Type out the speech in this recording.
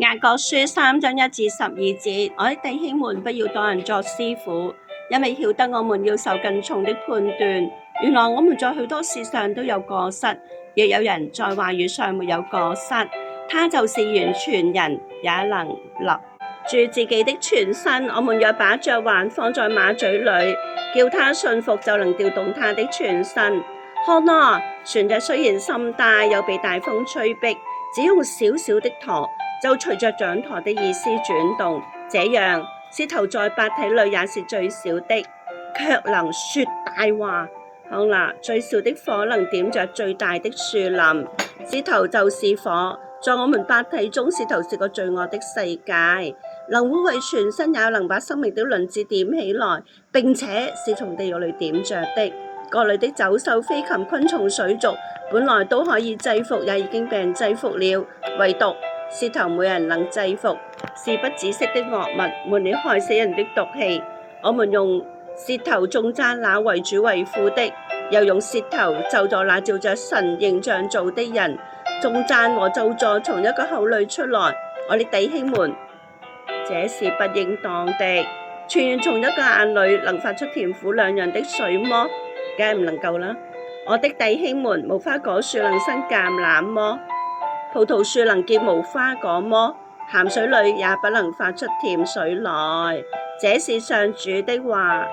雅各書3章1至12節，我的弟兄們，不要當人作師傅，因為曉得我們要受更重的判斷。原來我們在許多事上都有過失，亦有人在話語上沒有過失。他就是完全人，也能勒住自己的全身。我們若把嚼環放在馬嘴裏，叫他順服，就能調動他的全身。看啊，船隻雖然甚大，又被大風吹逼，只用小小的舵，就隨着掌舵的意思轉動。這樣，舌頭在百體裏也是最小的，卻能說大話。看哪，最小的火能點着最大的樹林。舌頭就是火，在我們百體中，舌頭是個罪惡的世界，能污穢全身，也能把生命的輪子點起來，並且是從地獄裏點着的。各類的走獸、飛禽、昆蟲、水族，本來都可以制服，也已經被人制服了，唯獨舌頭沒人能制服，是不止息的惡物，滿了害死人的毒氣。我們用舌頭頌讚那為主為父的，又用舌頭咒詛那照着神形象造的人。頌讚和咒詛從一個口裏出來，我的弟兄們，這是不應當的。泉源從一個眼裏能發出甜苦兩樣的水麼？梗係唔能夠啦。我的弟兄們，無花果樹能生橄欖麼？葡萄樹能結無花果麼？鹹水裏也不能發出甜水來。這是上主的話。